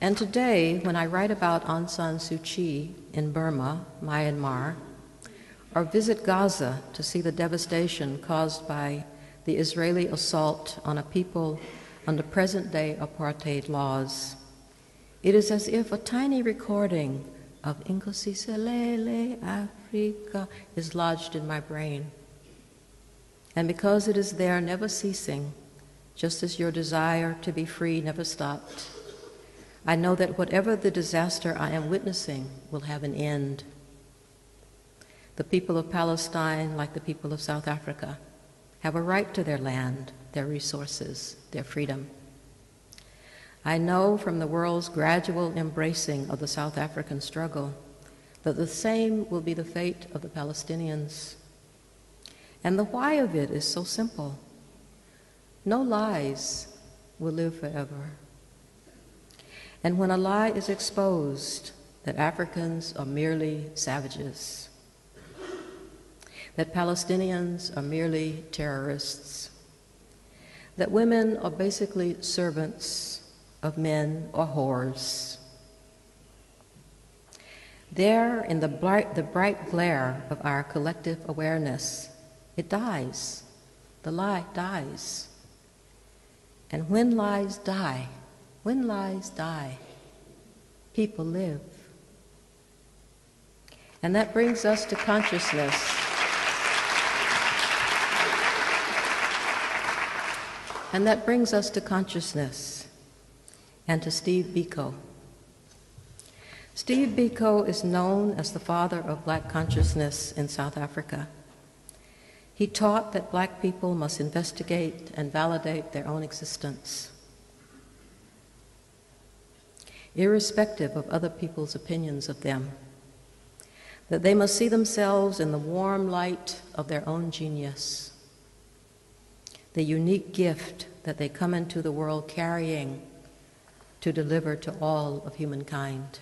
And today, when I write about Aung San Suu Kyi in Burma, Myanmar, or visit Gaza to see the devastation caused by the Israeli assault on a people under present-day apartheid laws, it is as if a tiny recording of Inkosi Selele Africa is lodged in my brain. And because it is there, never ceasing, just as your desire to be free never stopped, I know that whatever the disaster I am witnessing will have an end. The people of Palestine, like the people of South Africa, have a right to their land, their resources, their freedom. I know from the world's gradual embracing of the South African struggle that the same will be the fate of the Palestinians. And the why of it is so simple. No lies will live forever. And when a lie is exposed, that Africans are merely savages, that Palestinians are merely terrorists, that women are basically servants of men or whores, there in the bright glare of our collective awareness, it dies. The lie dies. And when lies die, people live. And that brings us to consciousness. And that brings us to consciousness and to Steve Biko. Steve Biko is known as the father of Black consciousness in South Africa. He taught that Black people must investigate and validate their own existence, irrespective of other people's opinions of them, that they must see themselves in the warm light of their own genius, the unique gift that they come into the world carrying to deliver to all of humankind.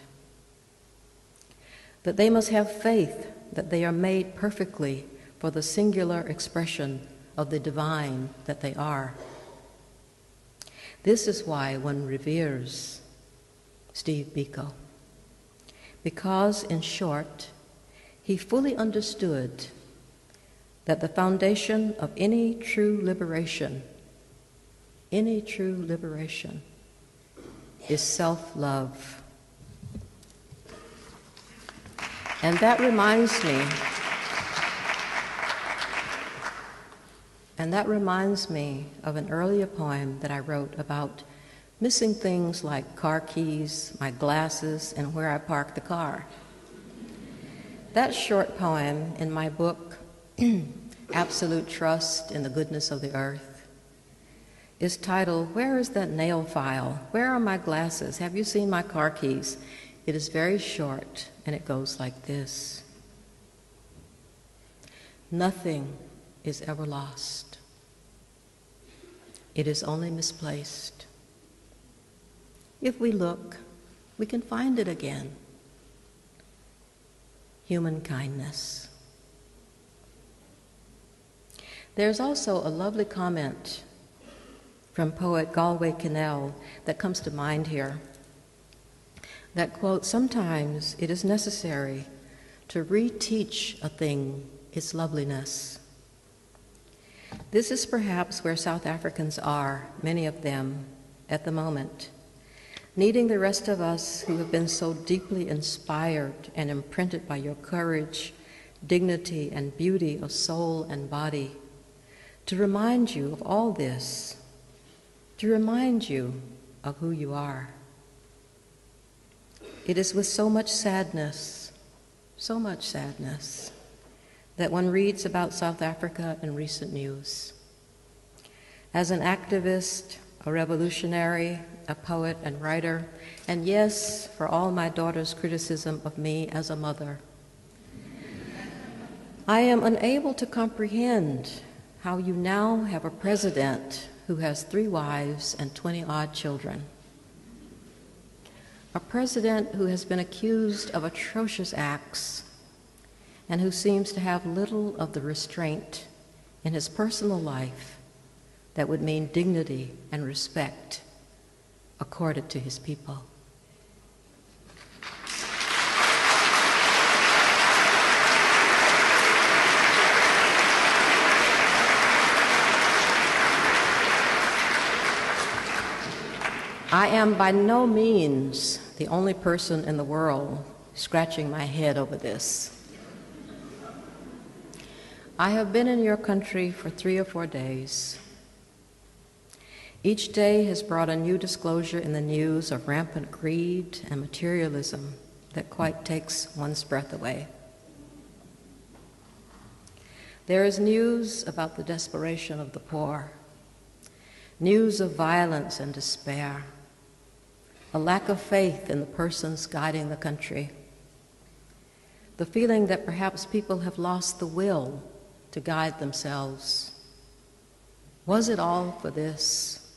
That they must have faith that they are made perfectly for the singular expression of the divine that they are. This is why one reveres Steve Biko, because, in short, he fully understood that the foundation of any true liberation is self-love. And that reminds me of an earlier poem that I wrote about missing things like car keys, my glasses, and where I parked the car. That short poem in my book, Absolute Trust in the Goodness of the Earth, is titled, "Where is that nail file? Where are my glasses? Have you seen my car keys?" It is very short, and it goes like this. Nothing is ever lost. It is only misplaced. If we look, we can find it again. Human kindness. There's also a lovely comment from poet Galway Kinnell that comes to mind here, that quote, "Sometimes it is necessary to reteach a thing its loveliness." This is perhaps where South Africans are, many of them, at the moment, needing the rest of us who have been so deeply inspired and imprinted by your courage, dignity, and beauty of soul and body, to remind you of all this, to remind you of who you are. It is with so much sadness, that one reads about South Africa in recent news. As an activist, a revolutionary, a poet and writer, and yes, for all my daughter's criticism of me as a mother, I am unable to comprehend how you now have a president who has 3 wives and 20-odd children. A president who has been accused of atrocious acts and who seems to have little of the restraint in his personal life that would mean dignity and respect accorded to his people. I am by no means the only person in the world scratching my head over this. I have been in your country for 3 or 4 days. Each day has brought a new disclosure in the news of rampant greed and materialism that quite takes one's breath away. There is news about the desperation of the poor, news of violence and despair, a lack of faith in the persons guiding the country, the feeling that perhaps people have lost the will to guide themselves. Was it all for this?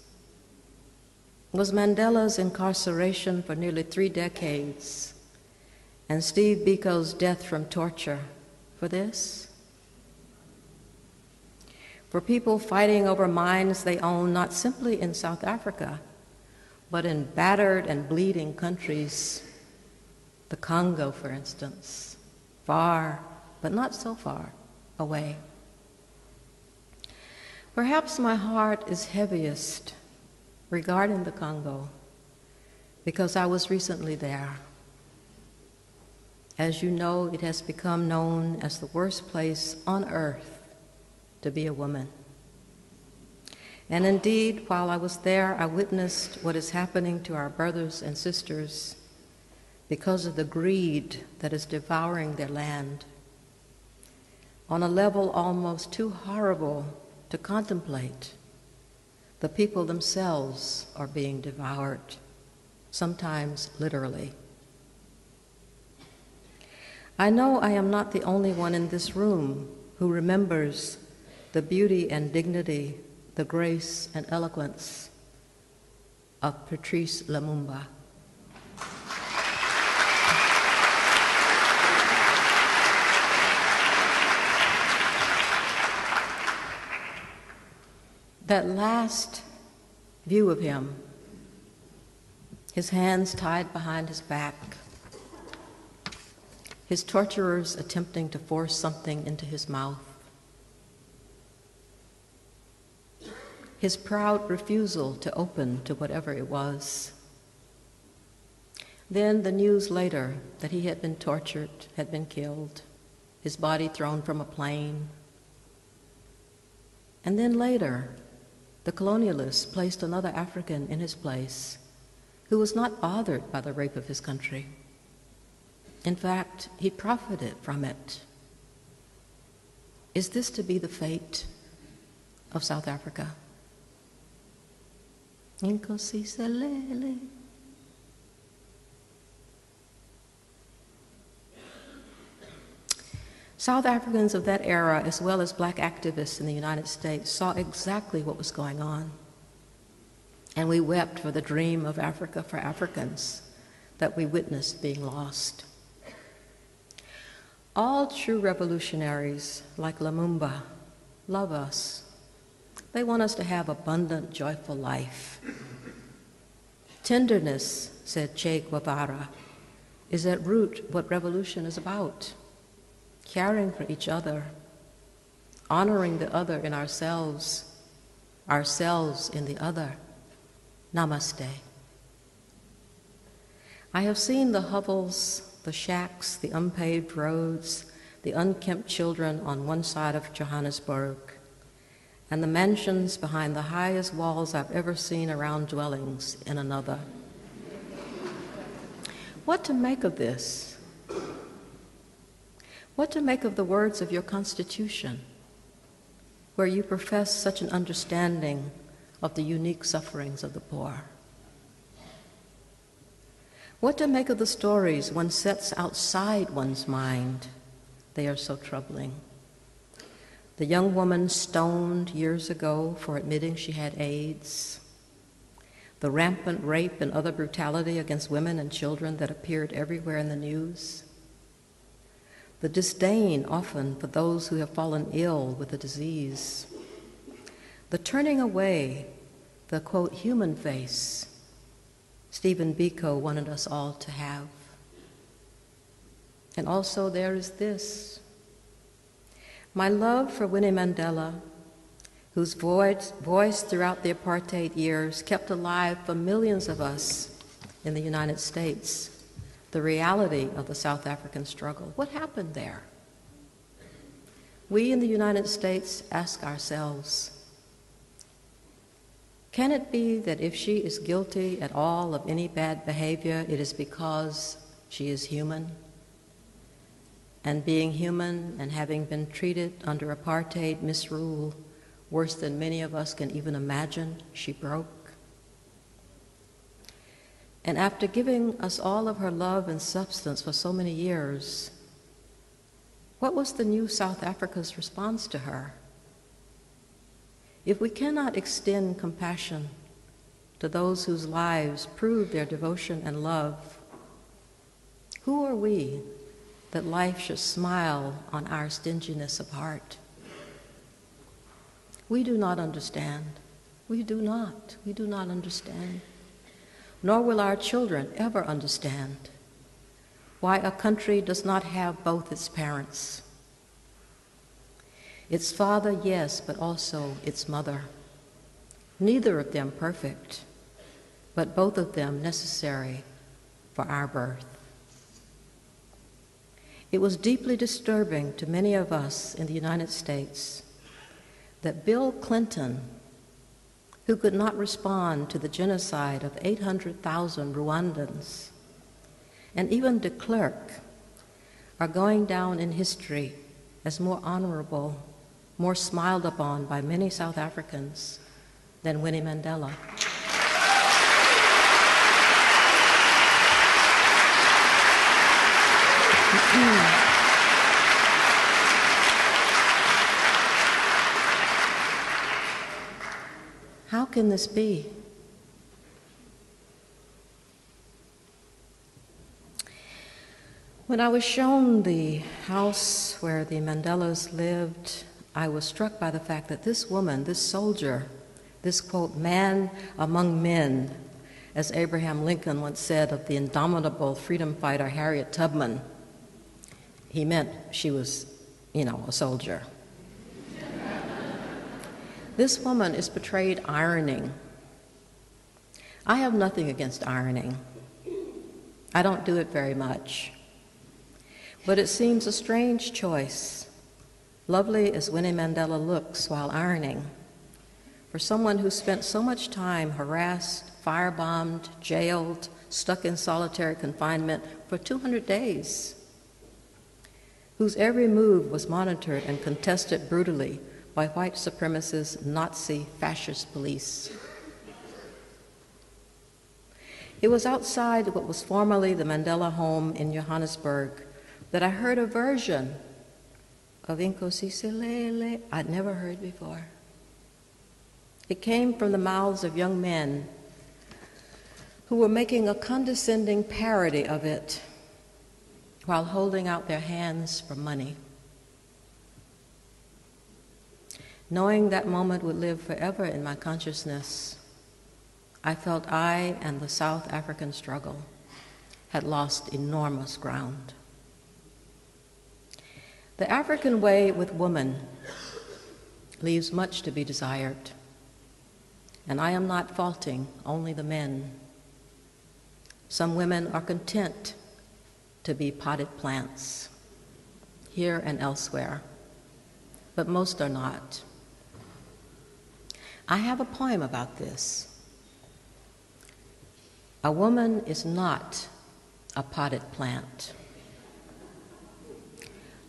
Was Mandela's incarceration for nearly 3 decades and Steve Biko's death from torture for this? For people fighting over mines they own not simply in South Africa, but in battered and bleeding countries, the Congo, for instance, far, but not so far away. Perhaps my heart is heaviest regarding the Congo because I was recently there. As you know, it has become known as the worst place on earth to be a woman. And indeed, while I was there, I witnessed what is happening to our brothers and sisters because of the greed that is devouring their land on a level almost too horrible to contemplate. The people themselves are being devoured, sometimes literally. I know I am not the only one in this room who remembers the beauty and dignity, the grace and eloquence of Patrice Lumumba. That last view of him, his hands tied behind his back, his torturers attempting to force something into his mouth, his proud refusal to open to whatever it was. Then the news later that he had been tortured, had been killed, his body thrown from a plane. And then later, the colonialists placed another African in his place who was not bothered by the rape of his country. In fact, he profited from it. Is this to be the fate of South Africa? Inkosi Selele. South Africans of that era, as well as black activists in the United States, saw exactly what was going on. And we wept for the dream of Africa for Africans that we witnessed being lost. All true revolutionaries, like Lumumba, love us. They want us to have abundant, joyful life. Tenderness, said Che Guevara, is at root what revolution is about. Caring for each other, honoring the other in ourselves, ourselves in the other. Namaste. I have seen the hovels, the shacks, the unpaved roads, the unkempt children on one side of Johannesburg, and the mansions behind the highest walls I've ever seen around dwellings in another. What to make of this? What to make of the words of your Constitution, where you profess such an understanding of the unique sufferings of the poor? What to make of the stories one sets outside one's mind? They are so troubling. The young woman stoned years ago for admitting she had AIDS, the rampant rape and other brutality against women and children that appeared everywhere in the news, the disdain often for those who have fallen ill with the disease, the turning away, the, quote, human face Stephen Biko wanted us all to have. And also there is this. My love for Winnie Mandela whose voice throughout the apartheid years kept alive for millions of us in the United States the reality of the South African struggle. What happened there? We in the United States ask ourselves, can it be that if she is guilty at all of any bad behavior, it is because she is human? And being human and having been treated under apartheid misrule worse than many of us can even imagine, she broke. And after giving us all of her love and substance for so many years, what was the new South Africa's response to her? If we cannot extend compassion to those whose lives prove their devotion and love, who are we that life should smile on our stinginess of heart? We do not understand. We do not understand. Nor will our children ever understand why a country does not have both its parents. Its father, yes, but also its mother. Neither of them perfect, but both of them necessary for our birth. It was deeply disturbing to many of us in the United States that Bill Clinton, who could not respond to the genocide of 800,000 Rwandans, and even de Klerk are going down in history as more honorable, more smiled upon by many South Africans than Winnie Mandela. How can this be? When I was shown the house where the Mandelas lived, I was struck by the fact that this woman, this soldier, this, quote, man among men, as Abraham Lincoln once said of the indomitable freedom fighter Harriet Tubman, he meant she was, a soldier. This woman is portrayed ironing. I have nothing against ironing. I don't do it very much. But it seems a strange choice, lovely as Winnie Mandela looks while ironing, for someone who spent so much time harassed, firebombed, jailed, stuck in solitary confinement for 200 days, whose every move was monitored and contested brutally by white supremacist Nazi fascist police. It was outside what was formerly the Mandela home in Johannesburg that I heard a version of Inkosisilele I'd never heard before. It came from the mouths of young men who were making a condescending parody of it while holding out their hands for money. Knowing that moment would live forever in my consciousness, I felt I and the South African struggle had lost enormous ground. The African way with women leaves much to be desired, and I am not faulting only the men. Some women are content to be potted plants, here and elsewhere, but most are not. I have a poem about this. A woman is not a potted plant.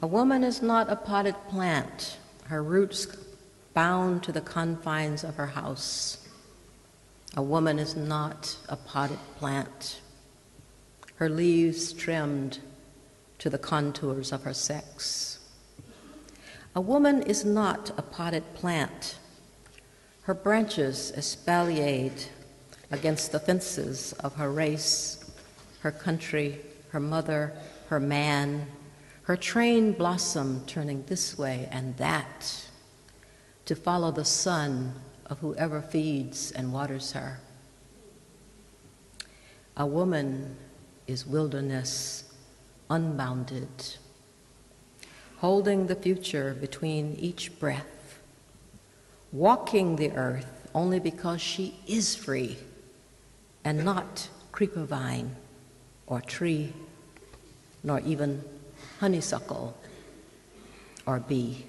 A woman is not a potted plant, her roots bound to the confines of her house. A woman is not a potted plant, her leaves trimmed to the contours of her sex. A woman is not a potted plant, her branches espaliered against the fences of her race, her country, her mother, her man, her trained blossom turning this way and that to follow the sun of whoever feeds and waters her. A woman is wilderness, unbounded, holding the future between each breath, walking the earth only because she is free and not creeper vine or tree, nor even honeysuckle or bee.